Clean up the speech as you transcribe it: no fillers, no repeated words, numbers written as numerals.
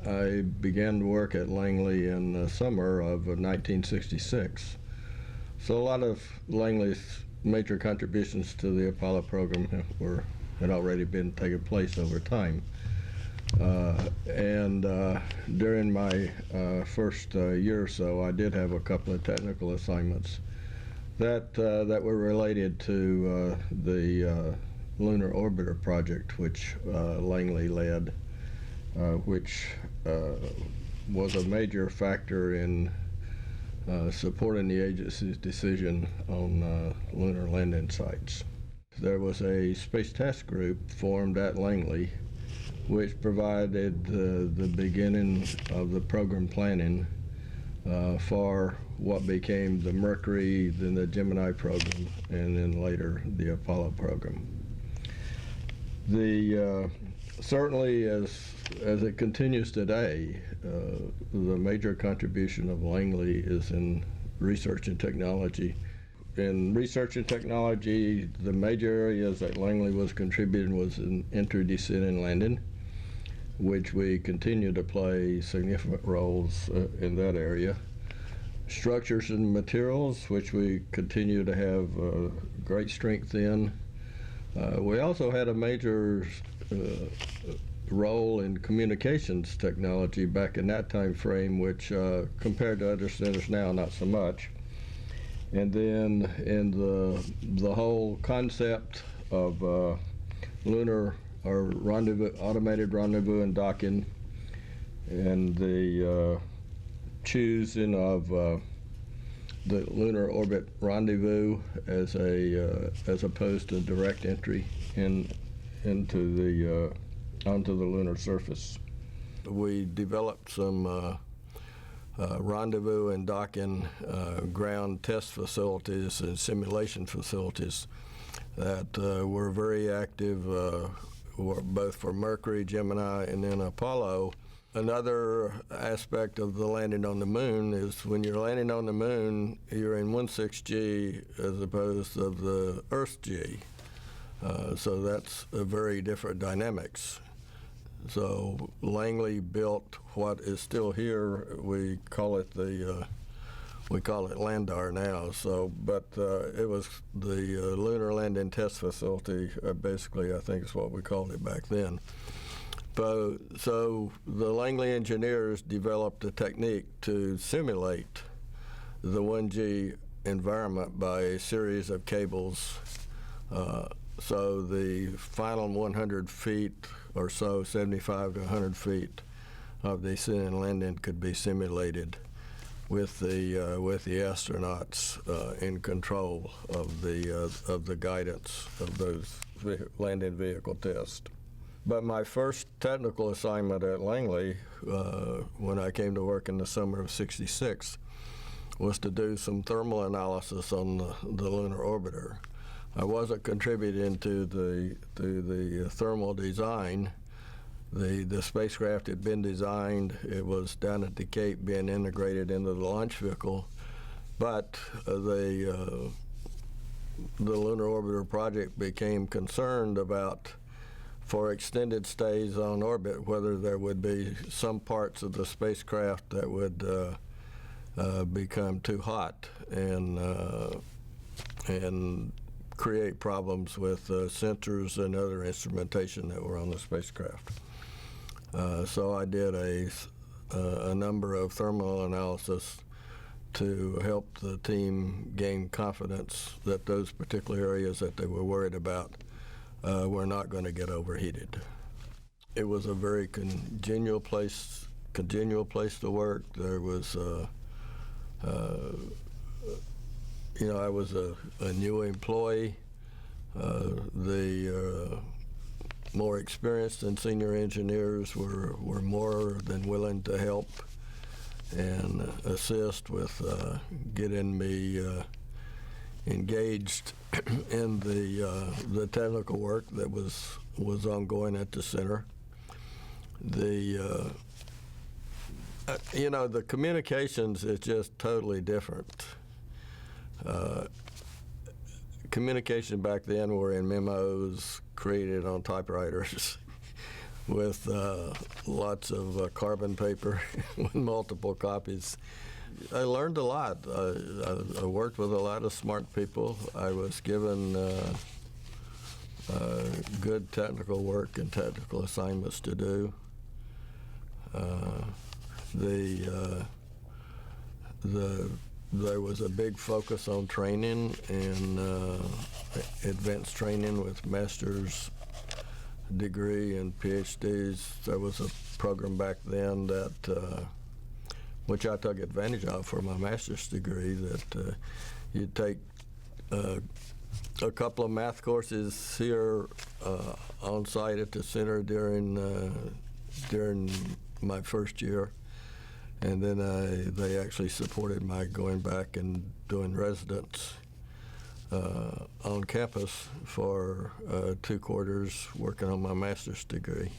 I began to work at Langley in the summer of 1966. So a lot of Langley's major contributions to the Apollo program had already been taking place over time. And during my first year or so, I did have a couple of technical assignments that were related to the Lunar Orbiter project, which Langley led, which was a major factor in supporting the agency's decision on lunar landing sites. There was a space task group formed at Langley which provided the beginning of the program planning for what became the Mercury, then the program, and then later the Apollo program. Certainly as it continues today, the major contribution of Langley is in research and technology. In research and technology, the major areas that Langley was contributing was in entry, descent, and landing, which we continue to play significant roles in that area. Structures and materials, which we continue to have great strength in. We also had a major role in communications technology back in that time frame, which compared to other centers now, not so much. And then in the whole concept of lunar or automated rendezvous and docking, and the choosing of the lunar orbit rendezvous as opposed to direct entry onto the lunar surface. We developed some rendezvous and docking ground test facilities and simulation facilities that were very active, both for Mercury, Gemini, and then Apollo. Another aspect of the landing on the moon is when you're landing on the moon, you're in 1/6G as opposed to the Earth's G. So that's a very different dynamics. So Langley built what is still here. We call it Landar now. So, but it was the Lunar Landing Test Facility. Basically, I think is what we called it back then. So the Langley engineers developed a technique to simulate the 1G environment by a series of cables. So the final 100 feet or so, 75 to 100 feet of descent and landing could be simulated with the astronauts in control of the guidance of those landing vehicle tests. But my first technical assignment at Langley, when I came to work in the summer of '66, was to do some thermal analysis on the lunar orbiter. I wasn't contributing to the thermal design. The spacecraft had been designed. It was down at the Cape being integrated into the launch vehicle, but the Lunar Orbiter project became concerned about, for extended stays on orbit, whether there would be some parts of the spacecraft that would become too hot and create problems with sensors and other instrumentation that were on the spacecraft. So I did a number of thermal analysis to help the team gain confidence that those particular areas that they were worried about were not going to get overheated. It was a very congenial place to work. There was I was a new employee. The more experienced and senior engineers were more than willing to help and assist with getting me engaged in the technical work that was ongoing at the center. The communications is just totally different. Communication back then were in memos created on typewriters with lots of carbon paper with multiple copies. I learned a lot. I worked with a lot of smart people. I was given good technical work and technical assignments to do. There was a big focus on training and advanced training with master's degree and PhDs. There was a program back then that which I took advantage of for my master's degree, that you'd take a couple of math courses here on site at the center during my first year, and then they actually supported my going back and doing residence on campus for 2 quarters working on my master's degree.